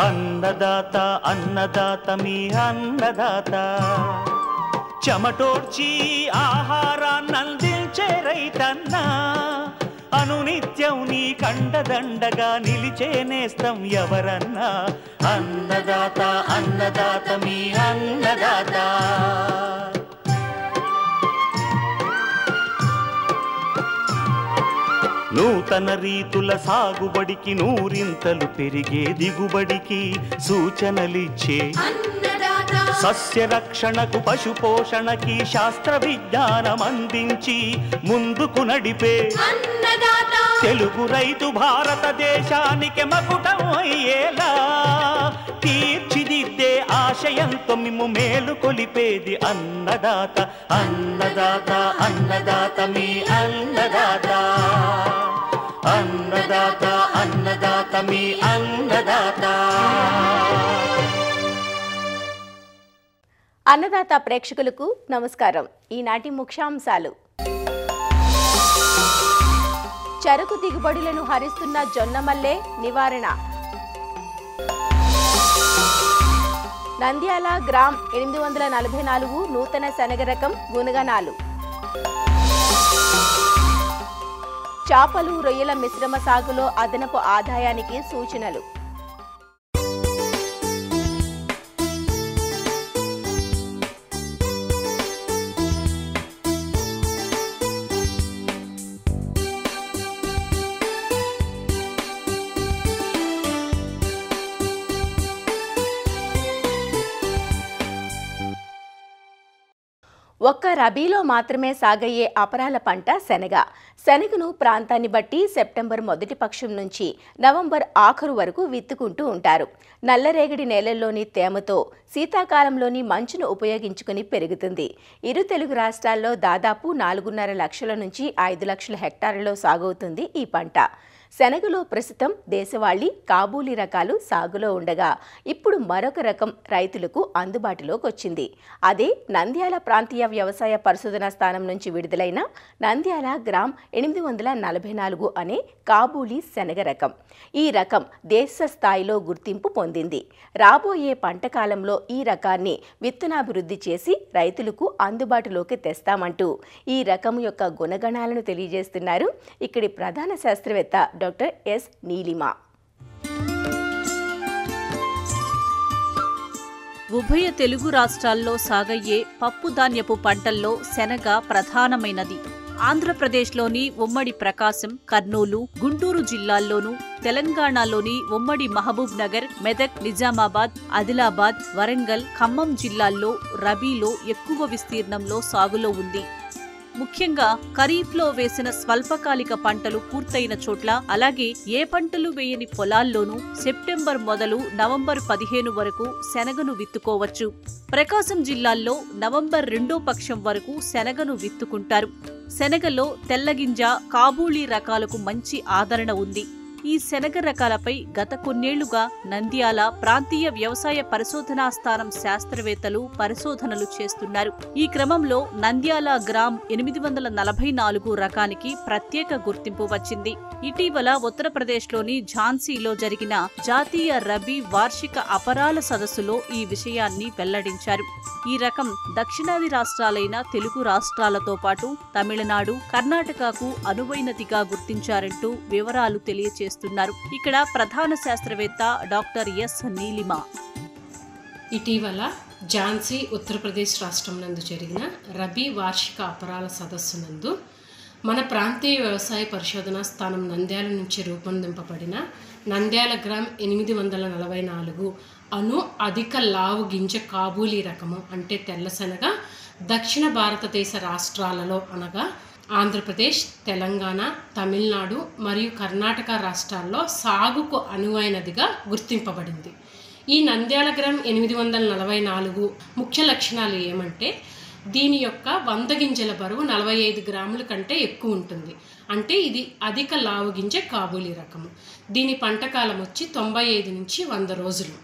అన్నదాత అన్నదాత మీ అన్నదాత చెమటోడ్చి ఆహారాన్నందించే రైతన్నా అనునిత్యం నీ కండదండగా నిలిచే నేస్తం ఎవరన్నా అన్నదాత అన్నదాత మీ అన్నదాత నూతన రీతుల సాగుబడికి నూరింతలు పెరిగే దిగుబడికి సూచనలిచ్చే సస్య రక్షణకు పశు పోషణకి శాస్త్ర విజ్ఞానం అందించి ముందుకు నడిపే తెలుగు రైతు భారతదేశానికి మకుటం అయ్యేలా తీర్చిదిద్దే ఆశయంతో మిమ్ము మేలు కొలిపేది అన్నదాత అన్నదాత అన్నదాత మీ అన్నదాత అన్నదాత అన్నదాత మీ అన్నదాత. అన్నదాత ప్రేక్షకులకు నమస్కారం. ఈనాటి ముఖ్యాంశాలు: చెరకు దిగుబడులను హరిస్తున్న జొన్నమల్లె నివారణ, నంద్యాల గ్రామ్ 844 నూతన శనగ రకం గుణగణాలు, చేపలు రొయ్యల మిశ్రమ సాగులో అదనపు ఆదాయానికి సూచనలు. ఒక్క రబీలో మాత్రమే సాగయ్యే అపరాల పంట శనగ. శనగను ప్రాంతాన్ని బట్టి సెప్టెంబర్ మొదటి పక్షం నుంచి నవంబర్ ఆఖరు వరకు విత్తుకుంటూ ఉంటారు. నల్లరేగడి నేలల్లోని తేమతో శీతాకాలంలోని మంచును ఉపయోగించుకుని పెరుగుతుంది. ఇరు తెలుగు రాష్ట్రాల్లో దాదాపు 4.5 లక్షల నుంచి 5 లక్షల హెక్టార్లలో సాగవుతుంది ఈ పంట. శనగలో ప్రస్తుతం దేశవాళీ, కాబూలీ రకాలు సాగులో ఉండగా ఇప్పుడు మరొక రకం రైతులకు అందుబాటులోకి వచ్చింది. అదే నంద్యాల ప్రాంతీయ వ్యవసాయ పరిశోధనా స్థానం నుంచి విడుదలైన నంద్యాల గ్రామ్ 844 అనే కాబూలీ శనగ రకం. ఈ రకం దేశ స్థాయిలో గుర్తింపు పొందింది. రాబోయే పంట కాలంలో ఈ రకాన్ని విత్తనాభివృద్ధి చేసి రైతులకు అందుబాటులోకి తెస్తామంటూ ఈ రకం యొక్క గుణగణాలను తెలియజేస్తున్నారు ఇక్కడి ప్రధాన శాస్త్రవేత్త డాక్టర్ ఎస్ నీలిమా. ఉభయ తెలుగు రాష్ట్రాల్లో సాగయ్యే పప్పు ధాన్యపు పంటల్లో శనగ ప్రధానమైనది. ఆంధ్రప్రదేశ్లోని ఉమ్మడి ప్రకాశం, కర్నూలు, గుంటూరు జిల్లాల్లోనూ, తెలంగాణలోని ఉమ్మడి మహబూబ్ నగర్, మెదక్, నిజామాబాద్, ఆదిలాబాద్, వరంగల్, ఖమ్మం జిల్లాల్లో రబీలో ఎక్కువ విస్తీర్ణంలో సాగులో ఉంది. ముఖ్యంగా ఖరీఫ్లో వేసిన స్వల్పకాలిక పంటలు పూర్తయిన చోట్ల, అలాగే ఏ పంటలు వేయని పొలాల్లోనూ సెప్టెంబర్ మొదలు నవంబర్ 15 వరకు శనగను విత్తుకోవచ్చు. ప్రకాశం జిల్లాల్లో నవంబర్ 2వ పక్షం వరకు శనగను విత్తుకుంటారు. శనగలో తెల్లగింజ, కాబూలీ రకాలకు మంచి ఆదరణ ఉంది. ఈ శనగ రకాలపై గత కొన్నేళ్లుగా నంద్యాల ప్రాంతీయ వ్యవసాయ పరిశోధనా స్థానం శాస్త్రవేత్తలు పరిశోధనలు చేస్తున్నారు. ఈ క్రమంలో నంద్యాల గ్రామ్ 844 రకానికి ప్రత్యేక గుర్తింపు వచ్చింది. ఇటీవల ఉత్తరప్రదేశ్లోని ఝాన్సీలో జరిగిన జాతీయ రబీ వార్షిక అపరాల సదస్సులో ఈ విషయాన్ని వెల్లడించారు. ఈ రకం దక్షిణాది రాష్ట్రాలైన తెలుగు రాష్ట్రాలతో పాటు తమిళనాడు, కర్ణాటకకు అనువైనదిగా గుర్తించారంటూ వివరాలు తెలియజేస్తున్నారు ఇక్కడ ప్రధాన శాస్త్రవేత్త డాక్టర్ ఎస్ నీలిమా. ఇటీవల ఝాన్సీ ఉత్తరప్రదేశ్ రాష్ట్రం నందు జరిగిన రబీ వార్షిక అపరాల సదస్సు నందు మన ప్రాంతీయ వ్యవసాయ పరిశోధనా స్థానం నంద్యాల నుంచి రూపొందింపబడిన నంద్యాల గ్రామ్ 844 అను అధిక లావు గింజ కాబూలీ రకము అంటే తెల్లశనగ దక్షిణ భారతదేశ రాష్ట్రాలలో అనగా ఆంధ్రప్రదేశ్, తెలంగాణ, తమిళనాడు మరియు కర్ణాటక రాష్ట్రాల్లో సాగుకు అనువైనదిగా గుర్తింపబడింది. ఈ నంద్యాల గ్రామ్ 844 ముఖ్య లక్షణాలు ఏమంటే దీని యొక్క 100 గింజల బరువు 45 గ్రాముల కంటే ఎక్కువ ఉంటుంది. అంటే ఇది అధిక లావు గింజ కాబూలీ రకము. దీని పంటకాలం వచ్చి 95 నుంచి 100 రోజులు.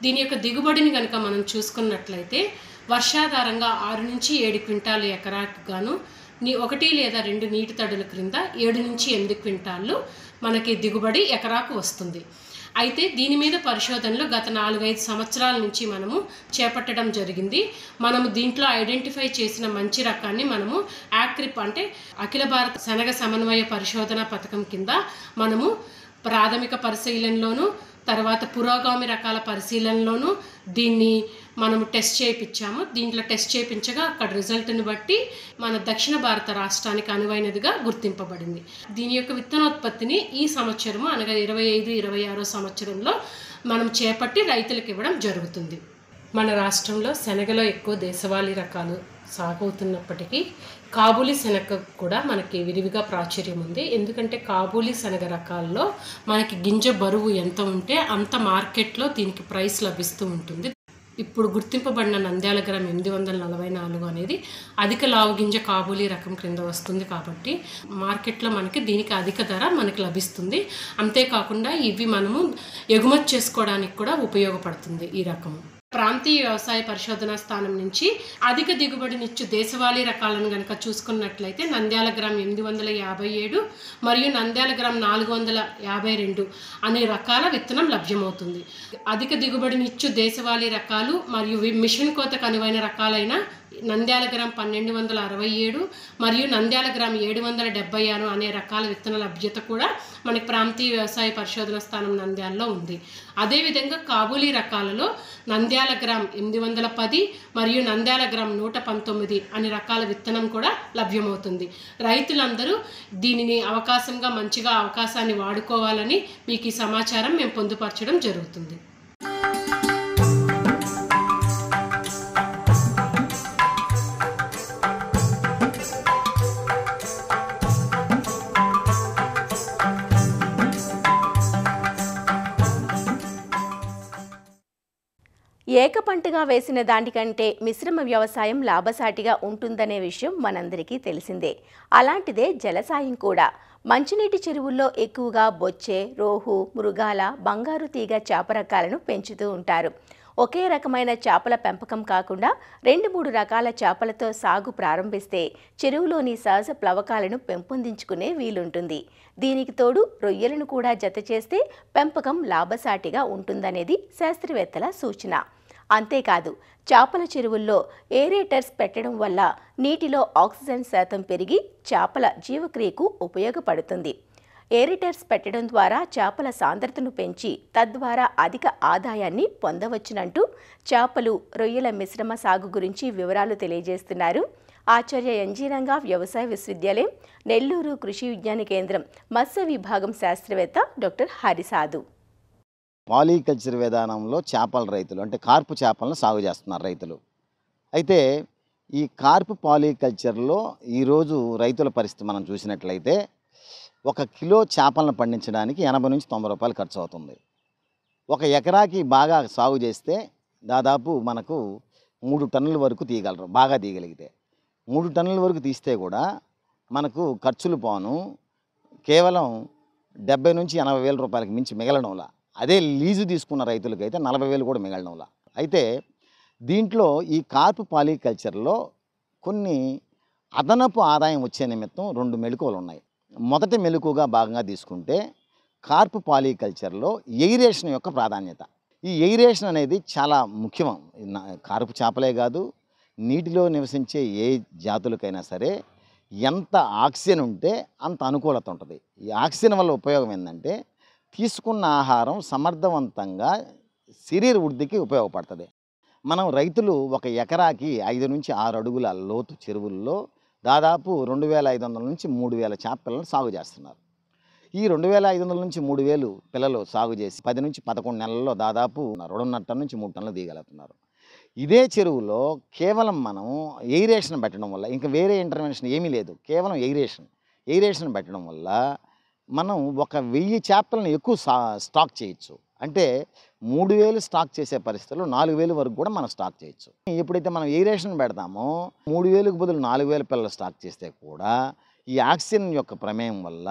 దీని యొక్క దిగుబడిని కనుక మనం చూసుకున్నట్లయితే వర్షాధారంగా 6 నుంచి 7 క్వింటాలు ఎకరాకు గాను 1 లేదా 2 నీటి తడుల క్రింద 7 నుంచి 8 క్వింటాళ్ళు మనకి దిగుబడి ఎకరాకు వస్తుంది. అయితే దీని మీద పరిశోధనలు గత 4-5 సంవత్సరాల నుంచి మనము చేపట్టడం జరిగింది. మనము దీంట్లో ఐడెంటిఫై చేసిన మంచి రకాన్ని మనము యాక్రిప్ అంటే అఖిల భారత శనగ సమన్వయ పరిశోధన పథకం కింద మనము ప్రాథమిక పరిశీలనలోను తర్వాత పురోగామి రకాల పరిశీలనలోను దీన్ని మనము టెస్ట్ చేయించాము. దీంట్లో టెస్ట్ చేయించగా అక్కడ రిజల్ట్ని బట్టి మన దక్షిణ భారత రాష్ట్రానికి అనువైనదిగా గుర్తింపబడింది. దీని యొక్క విత్తనోత్పత్తిని ఈ సంవత్సరము అనగా 25-26 సంవత్సరంలో మనం చేపట్టి రైతులకు ఇవ్వడం జరుగుతుంది. మన రాష్ట్రంలో శనగలో ఎక్కువ దేశవాళీ రకాలు సాగవుతున్నప్పటికీ కాబూలీ శనగ కూడా మనకి విరివిగా ప్రాచుర్యం ఉంది. ఎందుకంటే కాబూలీ శనగ రకాల్లో మనకి గింజ బరువు ఎంత ఉంటే అంత మార్కెట్లో దీనికి ప్రైస్ లభిస్తూ ఉంటుంది. ఇప్పుడు గుర్తింపబడిన నంద్యాల గ్రామ్ 844 అనేది అధిక లావు గింజ కాబూలీ రకం క్రింద వస్తుంది కాబట్టి మార్కెట్లో మనకి దీనికి అధిక ధర మనకి లభిస్తుంది. అంతేకాకుండా ఇవి మనము ఎగుమతి చేసుకోవడానికి కూడా ఉపయోగపడుతుంది ఈ రకము. ప్రాంతీయ వ్యవసాయ పరిశోధనా స్థానం నుంచి అధిక దిగుబడినిచ్చు దేశవాళీ రకాలను కనుక చూసుకున్నట్లయితే నంద్యాల గ్రామ్ 857 మరియు నంద్యాల గ్రామ్ 452 అనే రకాల విత్తనం లభ్యమవుతుంది. అధిక దిగుబడినిచ్చు దేశవాళీ రకాలు మరియు మిషన్ కోతకు అనువైన రకాలైన నంద్యాల గ్రామ్ 1267 మరియు నంద్యాల గ్రామ్ 776 అనే రకాల విత్తన లభ్యత కూడా మనకి ప్రాంతీయ వ్యవసాయ పరిశోధన స్థానం నంద్యాలలో ఉంది. అదేవిధంగా కాబూలీ రకాలలో నంద్యాల గ్రామ్ 810 మరియు నంద్యాల గ్రామ్ 119 అనే రకాల విత్తనం కూడా లభ్యమవుతుంది. రైతులందరూ దీనిని అవకాశంగా మంచిగా అవకాశాన్ని వాడుకోవాలని మీకు ఈ సమాచారం మేము పొందుపరచడం జరుగుతుంది. ఏకపంటగా వేసిన దానికంటే మిశ్రమ వ్యవసాయం లాభసాటిగా ఉంటుందనే విషయం మనందరికీ తెలిసిందే. అలాంటిదే జలసాయం కూడా. మంచినీటి చెరువుల్లో ఎక్కువగా బొచ్చె, రోహు, మృగాల, బంగారు తీగ చేప రకాలను పెంచుతూ ఉంటారు. ఒకే రకమైన చేపల పెంపకం కాకుండా 2-3 రకాల చేపలతో సాగు ప్రారంభిస్తే చెరువులోని సహజ ప్లవకాలను పెంపొందించుకునే వీలుంటుంది. దీనికి తోడు రొయ్యలను కూడా జత చేస్తే పెంపకం లాభసాటిగా ఉంటుందనేది శాస్త్రవేత్తల సూచన. అంతేకాదు చేపల చెరువుల్లో ఏరేటర్స్ పెట్టడం వల్ల నీటిలో ఆక్సిజన్ శాతం పెరిగి చేపల జీవక్రియకు ఉపయోగపడుతుంది. ఏరేటర్స్ పెట్టడం ద్వారా చేపల సాంద్రతను పెంచి తద్వారా అధిక ఆదాయాన్ని పొందవచ్చునంటూ చేపలు, రొయ్యల మిశ్రమ సాగు గురించి వివరాలు తెలియజేస్తున్నారు ఆచార్య ఎన్జీ రంగా వ్యవసాయ విశ్వవిద్యాలయం, నెల్లూరు కృషి విజ్ఞాన కేంద్రం మత్స్య విభాగం శాస్త్రవేత్త డాక్టర్ హరిసాధు. పాలీకల్చర్ విధానంలో చేపల రైతులు అంటే కార్పు చేపలను సాగు చేస్తున్నారు రైతులు. అయితే ఈ కార్పు పాలీకల్చర్లో ఈరోజు రైతుల పరిస్థితి మనం చూసినట్లయితే 1 కిలో చేపలను పండించడానికి 80 నుంచి 90 రూపాయలు ఖర్చు అవుతుంది. 1 ఎకరాకి బాగా సాగు చేస్తే దాదాపు మనకు 3 టన్నుల వరకు తీయగలరు. బాగా తీయగలిగితే 3 టన్నుల వరకు తీస్తే కూడా మనకు ఖర్చులు పోను కేవలం 70 నుంచి 80 వేల రూపాయలకి మించి మిగలడంలా. అదే లీజు తీసుకున్న రైతులకైతే 40 వేలు కూడా మిగలడంలా. అయితే దీంట్లో ఈ కార్పు పాలీకల్చర్లో కొన్ని అదనపు ఆదాయం వచ్చే నిమిత్తం 2 మెళకువలు ఉన్నాయి. మొదటి మెళకువగా భాగంగా తీసుకుంటే కార్పు పాలీకల్చర్లో ఎయిరేషన్ యొక్క ప్రాధాన్యత. ఈ ఎయిరేషన్ అనేది చాలా ముఖ్యం. కార్పు చేపలే కాదు, నీటిలో నివసించే ఏ జాతులకైనా సరే ఎంత ఆక్సిజన్ ఉంటే అంత అనుకూలత ఉంటుంది. ఈ ఆక్సిజన్ వల్ల ఉపయోగం ఏంటంటే తీసుకున్న ఆహారం సమర్థవంతంగా శరీర వృద్ధికి ఉపయోగపడుతుంది. మనం రైతులు 1 ఎకరాకి 5 నుంచి 6 అడుగుల లోతు చెరువుల్లో దాదాపు 2500 నుంచి 3000 చేప పిల్లలను సాగు చేస్తున్నారు. ఈ 2500 నుంచి 3000 పిల్లలు సాగు చేసి 10 నుంచి 11 నెలల్లో దాదాపు 2.5 టన్ను నుంచి 3 టన్నులు తీయగలుగుతున్నారు. ఇదే చెరువులో కేవలం మనం ఎయిరేషన్ పెట్టడం వల్ల, ఇంకా వేరే ఇంటర్వెన్షన్ ఏమీ లేదు, కేవలం ఎయిరేషన్ పెట్టడం వల్ల మనం 1000 చేపలను ఎక్కువ స్టాక్ చేయొచ్చు. అంటే 3000 స్టాక్ చేసే పరిస్థితుల్లో 4000 వరకు కూడా మనం స్టాక్ చేయొచ్చు. ఎప్పుడైతే మనం ఎయిరేషన్ పెడతామో 3000కు బదులు 4000 పిల్లలు స్టాక్ చేస్తే కూడా ఈ ఆక్సిజన్ యొక్క ప్రమేయం వల్ల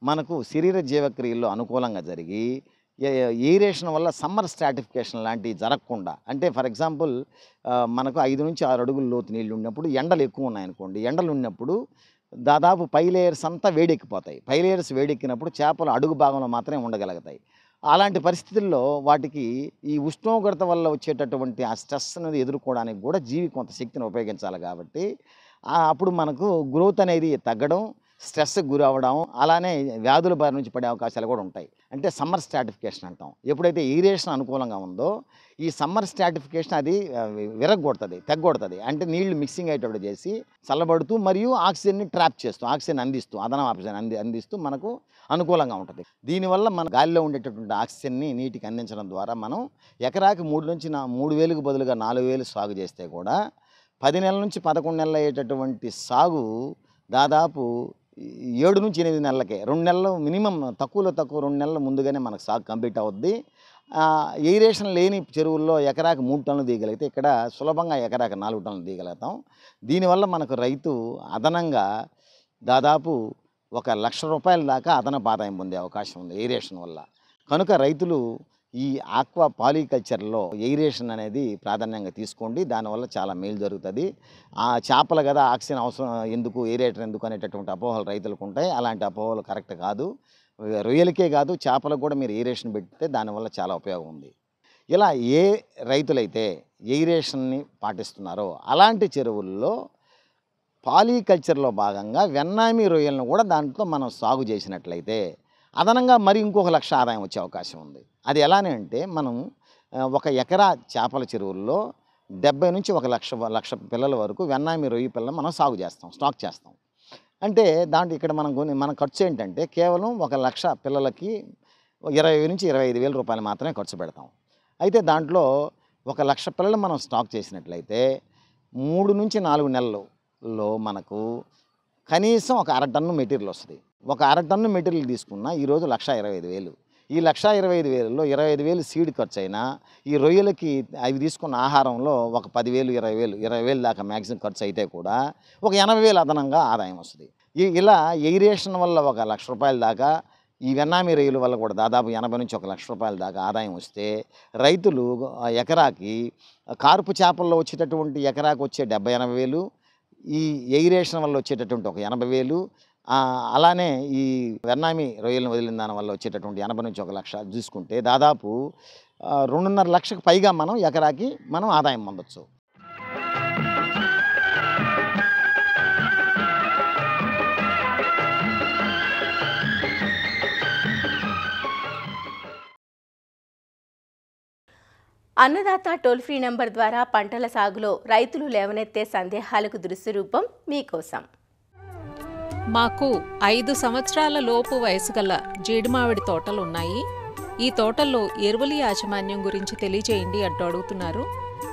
మనకు శరీర జీవక్రియల్లో అనుకూలంగా జరిగి ఎయిరేషన్ వల్ల సమ్మర్ స్ట్రాటిఫికేషన్ లాంటివి జరగకుండా, అంటే ఫర్ ఎగ్జాంపుల్ మనకు 5 నుంచి 6 అడుగుల లోతు నీళ్ళు ఉన్నప్పుడు ఎండలు ఎక్కువ ఉన్నాయనుకోండి, ఎండలు ఉన్నప్పుడు దాదాపు పై లేయర్స్ అంతా వేడెక్కిపోతాయి. పై లేయర్స్ వేడెక్కినప్పుడు చేపలు అడుగు భాగంలో మాత్రమే ఉండగలుగుతాయి. అలాంటి పరిస్థితుల్లో వాటికి ఈ ఉష్ణోగ్రత వల్ల వచ్చేటటువంటి ఆ స్ట్రెస్ అనేది ఎదుర్కోవడానికి కూడా జీవి కొంత శక్తిని ఉపయోగించాలి కాబట్టి అప్పుడు మనకు గ్రోత్ అనేది తగ్గడం, స్ట్రెస్కి గురి అవ్వడం, అలానే వ్యాధుల బారి నుంచి పడే అవకాశాలు కూడా ఉంటాయి. అంటే సమ్మర్ స్ట్రాటిఫికేషన్ అంటాం. ఎప్పుడైతే ఏరేషన్ అనుకూలంగా ఉందో ఈ సమ్మర్ స్ట్రాటిఫికేషన్ అది విరగొడుతుంది, తెగ్గొడుతుంది. అంటే నీళ్లు మిక్సింగ్ అయ్యేటప్పుడు చేసి చల్లబడుతూ మరియు ఆక్సిజన్ని ట్రాప్ చేస్తూ, ఆక్సిజన్ అందిస్తూ, అదనం ఆక్సిజన్ అందిస్తూ మనకు అనుకూలంగా ఉంటుంది. దీనివల్ల మన గాలిలో ఉండేటటువంటి ఆక్సిజన్ని నీటికి అందించడం ద్వారా మనం ఎకరాకి 3 నుంచి 3,000కు బదులుగా 4,000 సాగు చేస్తే కూడా 10 నెలల నుంచి 11 నెలలు అయ్యేటటువంటి సాగు దాదాపు 7 నుంచి 8 నెలలకే, 2 నెలలు మినిమం, తక్కువ 2 నెలల ముందుగానే మనకు సాగు కంప్లీట్ అవుద్ది. ఎయిరేషన్ లేని చెరువుల్లో ఎకరాకి 3 టన్నులు తీయగలిగితే ఇక్కడ సులభంగా ఎకరాకి 4 టన్నులు తీయగలుగుతాం. దీనివల్ల మనకు రైతు అదనంగా దాదాపు ₹1,00,000 దాకా అదనపు ఆదాయం పొందే అవకాశం ఉంది ఎయిరేషన్ వల్ల. కనుక రైతులు ఈ ఆక్వా పాలికల్చర్లో ఎయిరేషన్ అనేది ప్రాధాన్యంగా తీసుకోండి. దానివల్ల చాలా మేలు జరుగుతుంది. చేపలు కదా ఆక్సిజన్ అవసరం ఎందుకు, ఎయిరేటర్ ఎందుకు అనేటటువంటి అపోహలు రైతులకు ఉంటాయి. అలాంటి అపోహలు కరెక్ట్ కాదు. రొయ్యలకే కాదు, చేపలకు కూడా మీరు ఎయిరేషన్ పెడితే దానివల్ల చాలా ఉపయోగం ఉంది. ఇలా ఏ రైతులైతే ఎయిరేషన్ని పాటిస్తున్నారో అలాంటి చెరువుల్లో పాలికల్చర్లో భాగంగా వెన్నామి రొయ్యలను కూడా దాంట్లో మనం సాగు చేసినట్లయితే అదనంగా మరి ఇంకొక 1,00,000 ఆదాయం వచ్చే అవకాశం ఉంది. అది ఎలానే అంటే మనం 1 ఎకరా చేపల చెరువుల్లో 70 నుంచి 1,00,000 పిల్లల వరకు వెన్నామి రొయ్య పిల్లలు మనం సాగు చేస్తాం, స్టాక్ చేస్తాం. అంటే దాంట్లో ఇక్కడ మన ఖర్చు ఏంటంటే కేవలం 1,00,000 పిల్లలకి 20,000 నుంచి 25,000 రూపాయలు మాత్రమే ఖర్చు పెడతాం. అయితే దాంట్లో 1,00,000 పిల్లలు మనం స్టాక్ చేసినట్లయితే 3 నుంచి 4 నెలల్లో మనకు కనీసం 1/2 టన్ను మెటీరియల్ వస్తుంది. 1/2 టన్ను మెటీరియల్ తీసుకున్నా ఈరోజు 1,25,000. ఈ 1,25,000లో 25,000 సీడ్ ఖర్చు అయినా ఈ రొయ్యలకి అవి తీసుకున్న ఆహారంలో ఒక 10,000, 20,000 దాకా మ్యాక్సిమం ఖర్చు అయితే కూడా ఒక 80,000 అదనంగా ఆదాయం వస్తుంది. ఇలా ఎయిరేషన్ వల్ల ₹1,00,000 దాకా, ఈ వెన్నామి రొయ్యల వల్ల కూడా దాదాపు 80 నుంచి ₹1,00,000 దాకా ఆదాయం వస్తే రైతులు ఎకరాకి కార్పు చేపల్లో వచ్చేటటువంటి ఎకరాకి వచ్చే 70,000-80,000, ఈ ఎయిరేషన్ వల్ల వచ్చేటటువంటి ఒక 80,000, అలానే ఈ వెన్నామి రొయ్యలను వదిలిన దాని వల్ల వచ్చేటటువంటి 80 నుంచి 1,00,000 చూసుకుంటే దాదాపు 2.5 లక్షలకు పైగా మనం ఎకరాకి ఆదాయం పొందొచ్చు. అన్నదాత టోల్ ఫ్రీ నంబర్ ద్వారా పంటల సాగులో రైతులు లేవనెత్తే సందేహాలకు దృశ్య రూపం మీకోసం. మాకు 5 సంవత్సరాల లోపు వయసు గల జీడిమావిడి తోటలున్నాయి. ఈ తోటల్లో ఎరువుల యాజమాన్యం గురించి తెలియజేయండి అంటూ అడుగుతున్నారు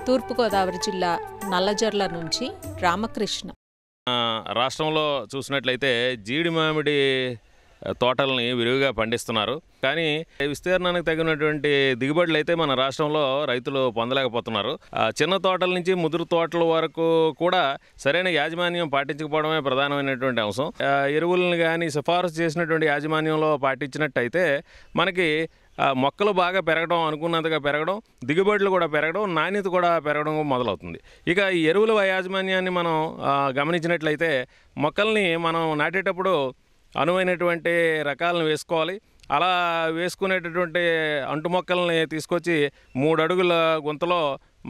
తూర్పుగోదావరి జిల్లా నల్లజర్ల నుంచి రామకృష్ణ. రాష్ట్రంలో చూసినట్లయితే జీడి మామిడి తోటలని విరివిగా పండిస్తున్నారు. కానీ విస్తీర్ణానికి తగినటువంటి దిగుబడులు అయితే మన రాష్ట్రంలో రైతులు పొందలేకపోతున్నారు. చిన్న తోటల నుంచి ముదురు తోటల వరకు కూడా సరైన యాజమాన్యం పాటించకపోవడమే ప్రధానమైనటువంటి అంశం. ఎరువులను కానీ సిఫారసు చేసినటువంటి యాజమాన్యంలో పాటించినట్టయితే మనకి మొక్కలు బాగా పెరగడం, అనుకున్నంతగా పెరగడం, దిగుబడులు కూడా పెరగడం, నాణ్యత కూడా పెరగడం మొదలవుతుంది. ఇక ఈ ఎరువుల యాజమాన్యాన్ని మనం గమనించినట్లయితే మొక్కల్ని మనం నాటేటప్పుడు అనువైనటువంటి రకాలను వేసుకోవాలి. అలా వేసుకునేటటువంటి అంటు మొక్కల్ని తీసుకొచ్చి 3 అడుగుల గుంతలో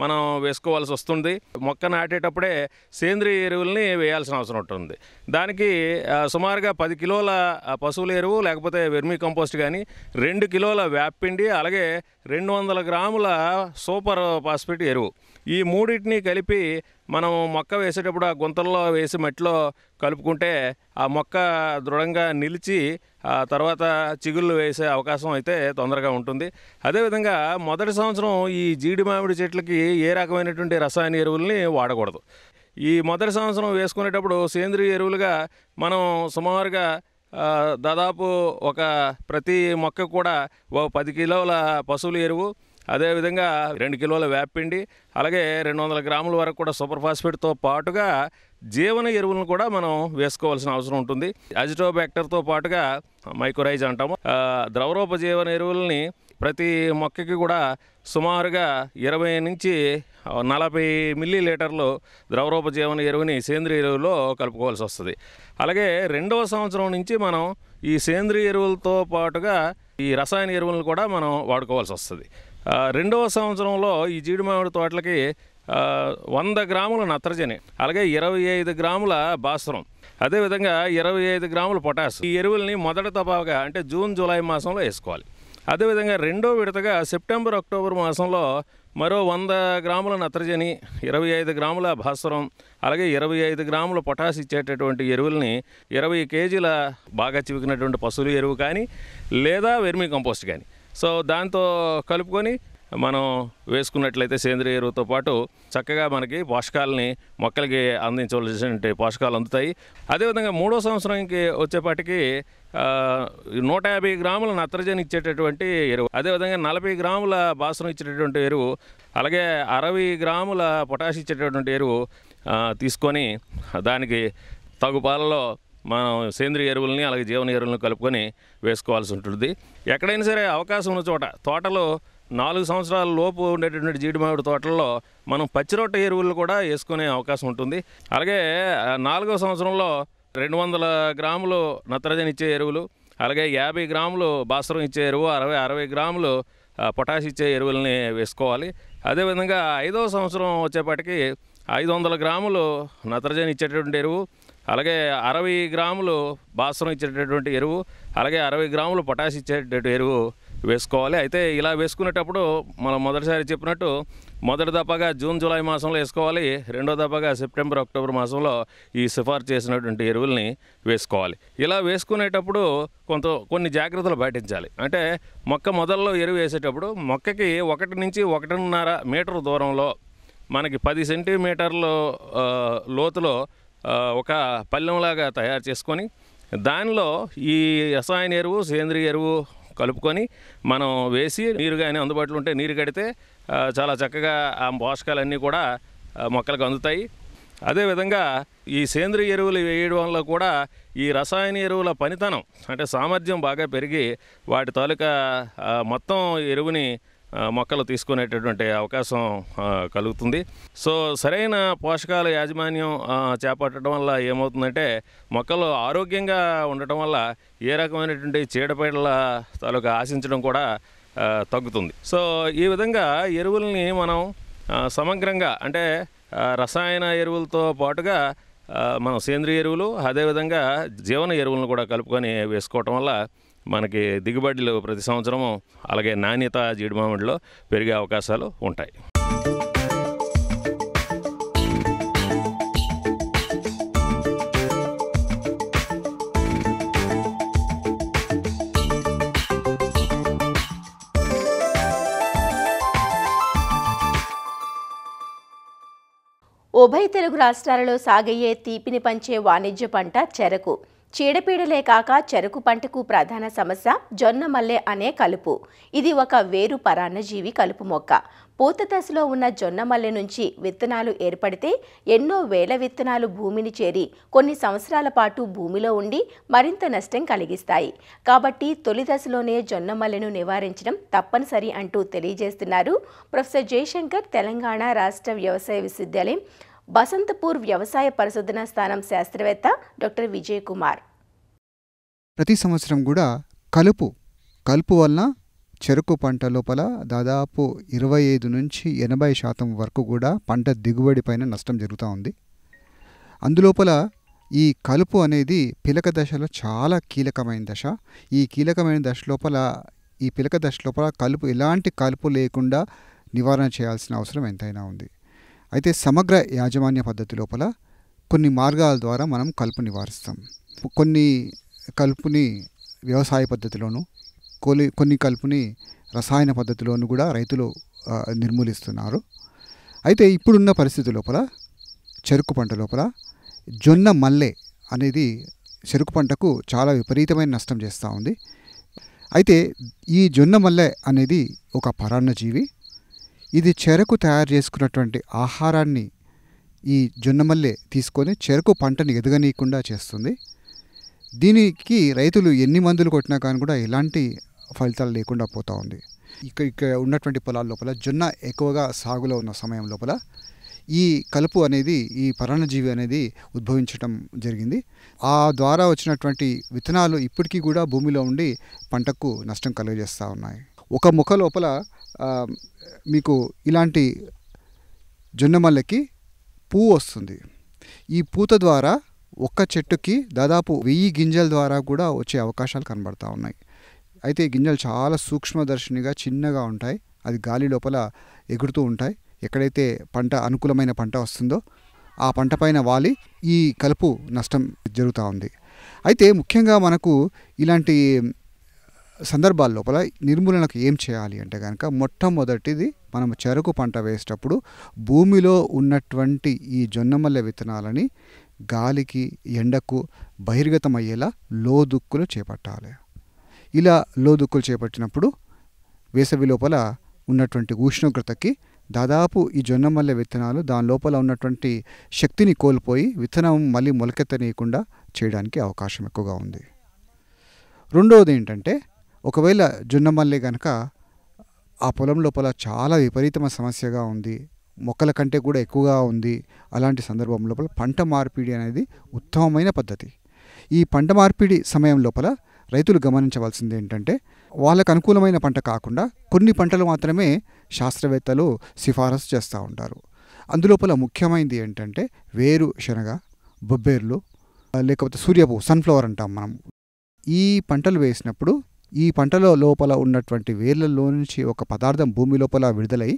మనం వేసుకోవాల్సి వస్తుంది. మొక్క నాటేటప్పుడే సేంద్రియ ఎరువుల్ని వేయాల్సిన అవసరం ఉంటుంది. దానికి సుమారుగా 10 కిలోల పశువుల ఎరువు లేకపోతే వెర్మీ కంపోస్ట్ కానీ, 2 కిలోల వేపపిండి, అలాగే 200 గ్రాముల సూపర్ ఫాస్ఫేట్ ఎరువు, ఈ మూడింటిని కలిపి మనం మొక్క వేసేటప్పుడు ఆ గుంతల్లో వేసి మట్టిలో కలుపుకుంటే ఆ మొక్క దృఢంగా నిలిచి తర్వాత చిగుళ్ళు వేసే అవకాశం అయితే తొందరగా ఉంటుంది. అదేవిధంగా మొదటి సంవత్సరం ఈ జీడి మామిడి చెట్లకి ఏ రకమైనటువంటి రసాయన ఎరువుల్ని వాడకూడదు. ఈ మొదటి సంవత్సరం వేసుకునేటప్పుడు సేంద్రియ ఎరువులుగా మనం సుమారుగా దాదాపు ప్రతి మొక్క కూడా 10 కిలోల పశువుల ఎరువు, అదేవిధంగా 2 కిలోల వేపపిండి, అలాగే 200 గ్రాముల వరకు కూడా సూపర్ ఫాస్ఫేట్తో పాటుగా జీవన ఎరువులను కూడా మనం వేసుకోవాల్సిన అవసరం ఉంటుంది. అజిటోబ్యాక్టర్తో పాటుగా మైకోరైజ్ అంటాము. ద్రవరూప జీవన ఎరువులని ప్రతి మొక్కకి కూడా సుమారుగా 20 నుంచి 40 మిల్లీలీటర్లు ద్రవరూప జీవన ఎరువుని సేంద్రియ ఎరువులో కలుపుకోవాల్సి వస్తుంది. అలాగే 2వ సంవత్సరం నుంచి మనం ఈ సేంద్రియ ఎరువులతో పాటుగా ఈ రసాయన ఎరువులను కూడా మనం వాడుకోవాల్సి వస్తుంది. రెండవ సంవత్సరంలో ఈ జీడి మామిడి తోటలకి 100 గ్రాముల నత్రజని, అలాగే 25 గ్రాముల భాస్వరం, అదేవిధంగా 25 గ్రాముల పొటాష్, ఈ ఎరువుల్ని మొదటి దఫాగా అంటే జూన్ జూలై మాసంలో వేసుకోవాలి. అదేవిధంగా రెండో విడతగా సెప్టెంబర్ అక్టోబర్ మాసంలో మరో 100 గ్రాముల నత్రజని, 25 గ్రాముల భాస్వరం, అలాగే 25 గ్రాముల పొటాష్ ఇచ్చేటటువంటి ఎరువుల్ని 20 కేజీల బాగా చివికినటువంటి పశువుల ఎరువు కానీ లేదా వెర్మీ కంపోస్ట్ కానీ సో దాంతో కలుపుకొని మనం వేసుకున్నట్లయితే సేంద్రియ ఎరువుతో పాటు చక్కగా మనకి పోషకాలని మొక్కలకి అందించవలసినటువంటి పోషకాలు అందుతాయి. అదేవిధంగా మూడో సంవత్సరానికి వచ్చేపాటికి 150 గ్రాముల నత్రజని ఇచ్చేటటువంటి ఎరువు, అదేవిధంగా 40 గ్రాముల భాస్వరం ఇచ్చేటటువంటి ఎరువు, అలాగే 60 గ్రాముల పొటాష్ ఇచ్చేటటువంటి ఎరువు తీసుకొని దానికి తగు పాలలో మనం సేంద్రియ ఎరువులని అలాగే జీవన ఎరువులను కలుపుకొని వేసుకోవాల్సి ఉంటుంది. ఎక్కడైనా సరే అవకాశం ఉన్న చోట తోటలో 4 సంవత్సరాల లోపు ఉండేటటువంటి జీడి మామిడి తోటల్లో మనం పచ్చిరొట్ట ఎరువులు కూడా వేసుకునే అవకాశం ఉంటుంది. అలాగే 4వ సంవత్సరంలో 200 గ్రాములు నత్రజని ఇచ్చే ఎరువులు, అలాగే 50 గ్రాములు భాస్వరం ఇచ్చే ఎరువు, 60 గ్రాములు పొటాష్ ఇచ్చే ఎరువులని వేసుకోవాలి. అదేవిధంగా 5వ సంవత్సరం వచ్చేపాటికి 500 గ్రాములు నత్రజని ఇచ్చేటటువంటి ఎరువు, అలాగే 60 గ్రాములు భాస్వరం ఇచ్చేటటువంటి ఎరువు, అలాగే 60 గ్రాములు పొటాష్ ఇచ్చేటటువంటి ఎరువు వేసుకోవాలి. అయితే ఇలా వేసుకునేటప్పుడు మనం మొదటిసారి చెప్పినట్టు మొదటి దఫాగా జూన్ జూలై మాసంలో వేసుకోవాలి, రెండో దఫాగా సెప్టెంబర్ అక్టోబర్ మాసంలో ఈ సిఫార్సు చేసినటువంటి ఎరువుల్ని వేసుకోవాలి. ఇలా వేసుకునేటప్పుడు కొన్ని జాగ్రత్తలు పాటించాలి. అంటే మొక్క మొదల్లో ఎరువు వేసేటప్పుడు మొక్కకి 1 నుంచి 1.5 మీటర్ దూరంలో మనకి 10 సెంటీమీటర్ల లోతులో ఒక పళ్ళెంలాగా తయారు చేసుకొని దానిలో ఈ రసాయన ఎరువు సేంద్రియ ఎరువు కలుపుకొని మనం వేసి నీరు కానీ అందుబాటులో ఉంటే నీరు కడితే చాలా చక్కగా ఆ పోషకాలన్నీ కూడా మొక్కలకు అందుతాయి. అదేవిధంగా ఈ సేంద్రియ ఎరువులు వేయడం వల్ల కూడా ఈ రసాయన ఎరువుల పనితనం అంటే సామర్థ్యం బాగా పెరిగి వాటి తాలూకా మొత్తం ఎరువుని మొక్కలు తీసుకునేటటువంటి అవకాశం కలుగుతుంది. సో సరైన పోషకాల యాజమాన్యం చేపట్టడం వల్ల ఏమవుతుందంటే మొక్కలు ఆరోగ్యంగా ఉండటం వల్ల ఏ రకమైనటువంటి చీడపీడల తాలూకా ఆశించడం కూడా తగ్గుతుంది. సో ఈ విధంగా ఎరువుల్ని మనం సమగ్రంగా అంటే రసాయన ఎరువులతో పాటుగా మనం సేంద్రియ ఎరువులు అదేవిధంగా జీవన ఎరువులను కూడా కలుపుకొని వేసుకోవటం వల్ల మనకి దిగుబడులు ప్రతి సంవత్సరము అలాగే నాణ్యత జీడి మామిడిలో పెరిగే అవకాశాలు ఉంటాయి. ఉభయ తెలుగు రాష్ట్రాలలో సాగయ్యే తీపిని పంచే వాణిజ్య పంట చెరకు. చీడపీడలే కాక చెరకు పంటకు ప్రధాన సమస్య జొన్న మల్లె అనే కలుపు. ఇది ఒక వేరు పరాన్నజీవి కలుపు మొక్క. పూత దశలో ఉన్న జొన్న మల్లె నుంచి విత్తనాలు ఏర్పడితే ఎన్నో వేల విత్తనాలు భూమిని చేరి కొన్ని సంవత్సరాల పాటు భూమిలో ఉండి మరింత నష్టం కలిగిస్తాయి. కాబట్టి తొలి దశలోనే జొన్న మల్లెను నివారించడం తప్పనిసరి అంటూ తెలియజేస్తున్నారు ప్రొఫెసర్ జయశంకర్, తెలంగాణ రాష్ట్ర వ్యవసాయ విశ్వవిద్యాలయం బసంతపూర్ వ్యవసాయ పరిశోధనా స్థానం శాస్త్రవేత్త డాక్టర్ విజయ్ కుమార్. ప్రతి సంవత్సరం కూడా కలుపు వలన చెరకు పంట లోపల దాదాపు 25 నుంచి 80% వరకు కూడా పంట దిగుబడి పైన నష్టం జరుగుతూ ఉంది. అందులోపల ఈ కలుపు అనేది పిలక దశలో చాలా కీలకమైన దశ. ఈ కీలకమైన దశ లోపల ఎలాంటి కలుపు లేకుండా నివారణ చేయాల్సిన అవసరం ఎంతైనా ఉంది. అయితే సమగ్ర యాజమాన్య పద్ధతి లోపల కొన్ని మార్గాల ద్వారా మనం కలుపు నివారిస్తాం. కొన్ని కలుపుని వ్యవసాయ పద్ధతిలోను కొన్ని కలుపుని రసాయన పద్ధతిలోను కూడా రైతులు నిర్మూలిస్తున్నారు. అయితే ఇప్పుడున్న పరిస్థితి లోపల చెరుకు పంట లోపల జొన్న మల్లె అనేది చెరుకు పంటకు చాలా విపరీతమైన నష్టం చేస్తూ ఉంది. అయితే ఈ జొన్న మల్లె అనేది ఒక పరాన్నజీవి. ఇది చెరకు తయారు చేసుకున్నటువంటి ఆహారాన్ని ఈ జొన్న మల్లె తీసుకొని చెరకు పంటని ఎదగనీయకుండా చేస్తుంది. దీనికి రైతులు ఎన్ని మందులు కొట్టినా కానీ కూడా ఎలాంటి ఫలితాలు లేకుండా పోతూ ఉంది. ఇక్కడ ఉన్నటువంటి పొలాల లోపల జొన్న ఎక్కువగా సాగులో ఉన్న సమయం లోపల ఈ కలుపు అనేది, ఈ పరాన్నజీవి అనేది ఉద్భవించడం జరిగింది. ఆ ద్వారా వచ్చినటువంటి విత్తనాలు ఇప్పటికీ కూడా భూమిలో ఉండి పంటకు నష్టం కలుగజేస్తూ ఉన్నాయి. ఒక మొక్క లోపల మీకు ఇలాంటి జొన్నమల్లెకి పువ్వు వస్తుంది. ఈ పూత ద్వారా ఒక్క చెట్టుకి దాదాపు 1000 గింజల ద్వారా కూడా వచ్చే అవకాశాలు కనబడతా ఉన్నాయి. అయితే ఈ గింజలు చాలా సూక్ష్మదర్శినిగా చిన్నగా ఉంటాయి. అది గాలి లోపల ఎగురుతూ ఉంటాయి. ఎక్కడైతే పంట అనుకూలమైన పంట వస్తుందో ఆ పంట పైన వాలి ఈ కలుపు నష్టం జరుగుతూ ఉంది. అయితే ముఖ్యంగా మనకు ఇలాంటి సందర్భాల లోపల నిర్మూలనకు ఏం చేయాలి అంటే కనుక మొట్టమొదటిది మనం చెరకు పంట వేసేటప్పుడు భూమిలో ఉన్నటువంటి ఈ జొన్నమల్లె విత్తనాలని గాలికి ఎండకు బహిర్గతమయ్యేలా లోదుక్కులు చేపట్టాలి. ఇలా లోదుక్కులు చేపట్టినప్పుడు వేసవి లోపల ఉన్నటువంటి ఉష్ణోగ్రతకి దాదాపు ఈ జొన్నమల్లె విత్తనాలు దాని లోపల ఉన్నటువంటి శక్తిని కోల్పోయి విత్తనం మళ్ళీ మొలకెత్తనీయకుండా చేయడానికి అవకాశం ఎక్కువగా ఉంది. రెండవది ఏంటంటే ఒకవేళ జొన్నమల్లె కనుక ఆ పొలం లోపల చాలా విపరీతమైన సమస్యగా ఉంది, మొక్కల కంటే కూడా ఎక్కువగా ఉంది, అలాంటి సందర్భం లోపల పంట మార్పిడి అనేది ఉత్తమమైన పద్ధతి. ఈ పంట మార్పిడి సమయం లోపల రైతులు గమనించవలసింది ఏంటంటే వాళ్ళకు అనుకూలమైన పంట కాకుండా కొన్ని పంటలు మాత్రమే శాస్త్రవేత్తలు సిఫారసు చేస్తూ ఉంటారు. అందులోపల ముఖ్యమైనది ఏంటంటే వేరు శనగ, బొబ్బేర్లు, లేకపోతే సూర్యపువ్వు, సన్ఫ్లవర్ అంటాం మనం. ఈ పంటలు వేసినప్పుడు ఈ పంటలో లోపల ఉన్నటువంటి వేర్లలో నుంచి ఒక పదార్థం భూమి లోపల విడుదలై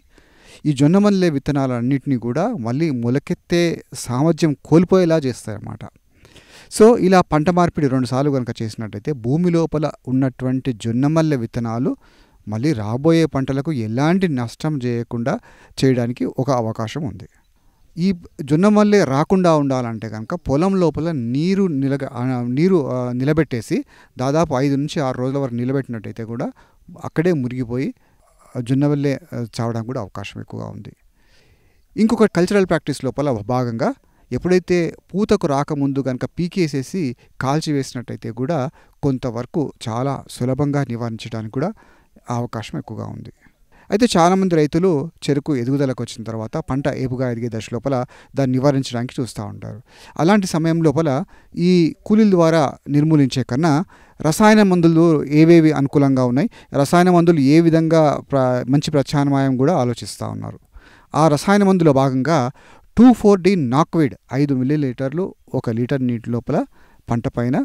ఈ జొన్నమల్లె విత్తనాలన్నింటినీ కూడా మళ్ళీ మొలకెత్తే సామర్థ్యం కోల్పోయేలా చేస్తాయన్నమాట. సో ఇలా పంట మార్పిడి 2 సార్లు కనుక చేసినట్టయితే భూమి లోపల ఉన్నటువంటి జొన్నమల్లె విత్తనాలు మళ్ళీ రాబోయే పంటలకు ఎలాంటి నష్టం చేయకుండా చేయడానికి ఒక అవకాశం ఉంది. ఈ జొన్నమల్లె రాకుండా ఉండాలంటే కనుక పొలం లోపల నీరు నిలబెట్టేసి దాదాపు 5 నుంచి 6 రోజుల వరకు నిలబెట్టినట్టయితే కూడా అక్కడే మురిగిపోయి జొన్నమల్లె చావడానికి కూడా అవకాశం ఎక్కువగా ఉంది. ఇంకొక కల్చరల్ ప్రాక్టీస్ లోపల భాగంగా ఎప్పుడైతే పూతకు రాకముందు కనుక పీకేసేసి కాల్చివేసినట్టయితే కూడా కొంతవరకు చాలా సులభంగా నివారించడానికి కూడా అవకాశం ఎక్కువగా ఉంది. అయితే చాలామంది రైతులు చెరుకు ఎదుగుదలకు వచ్చిన తర్వాత పంట ఏపుగా ఎదిగే దశ లోపల దాన్ని నివారించడానికి చూస్తూ ఉంటారు. అలాంటి సమయం లోపల ఈ కూలీల ద్వారా నిర్మూలించే కన్నా రసాయన మందులు ఏవేవి అనుకూలంగా ఉన్నాయి, రసాయన మందులు ఏ విధంగా మంచి ప్రత్యామ్నాయం కూడా ఆలోచిస్తూ ఉన్నారు. ఆ రసాయన మందులో భాగంగా 2,4-D నాక్విడ్ 5 మిల్లీలీటర్లు 1 లీటర్ నీటి లోపల పంట పైన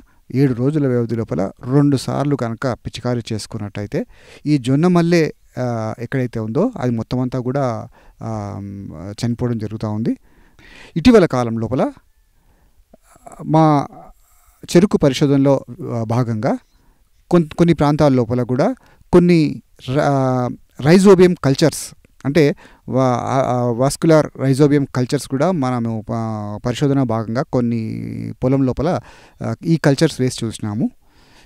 7 రోజుల వ్యవధి లోపల 2 సార్లు కనుక పిచికారీ చేసుకున్నట్టయితే ఈ జొన్నమల్లె ఎక్కడైతే ఉందో అది మొత్తం అంతా కూడా చనిపోవడం జరుగుతూ ఉంది. ఇటీవల కాలం లోపల మా చెరుకు పరిశోధనలో భాగంగా కొన్ని ప్రాంతాల లోపల కూడా కొన్ని రైజోబియం కల్చర్స్ అంటే వాస్కులర్ రైజోబియం కల్చర్స్ కూడా మనము పరిశోధన భాగంగా కొన్ని పొలం లోపల ఈ కల్చర్స్ వేసి చూసినాము.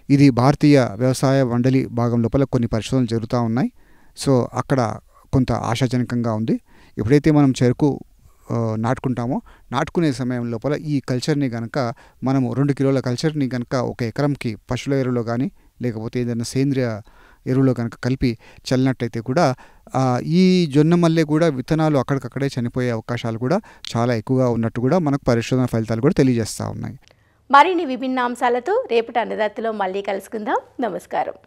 ఇది భారతీయ వ్యవసాయ మండలి భాగం లోపల కొన్ని పరిశోధనలు జరుగుతూ ఉన్నాయి. సో అక్కడ కొంత ఆశాజనకంగా ఉంది. ఎప్పుడైతే మనం చెరుకు నాటుకుంటామో నాటుకునే సమయం లోపల ఈ కల్చర్ని కనుక మనము 2 కిలోల కల్చర్ని కనుక 1 ఎకరంకి పశువుల ఎరువులో కానీ లేకపోతే ఏదైనా సేంద్రియ ఎరువులో కనుక కలిపి చల్లినట్టయితే కూడా ఈ జొన్నమల్లె కూడా విత్తనాలు అక్కడికక్కడే చనిపోయే అవకాశాలు కూడా చాలా ఎక్కువగా ఉన్నట్టు కూడా మనకు పరిశోధన ఫలితాలు కూడా తెలియజేస్తూ ఉన్నాయి. మరిన్ని విభిన్న అంశాలతో రేపటి అన్నదాతలో మళ్ళీ కలుసుకుందాం. నమస్కారం.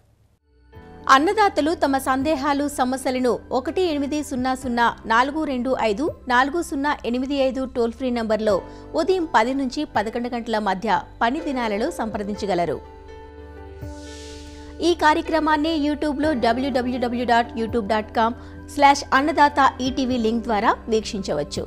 అన్నదాతలు తమ సందేహాలు, సమస్యలను 18004254085 టోల్ ఫ్రీ నంబర్లో ఉదయం 10 నుంచి 11 గంటల మధ్య పని దినాలలో సంప్రదించగలరు. ఈ కార్యక్రమాన్ని యూట్యూబ్లో www.youtube.com/annadata ETV లింక్ ద్వారా వీక్షించవచ్చు.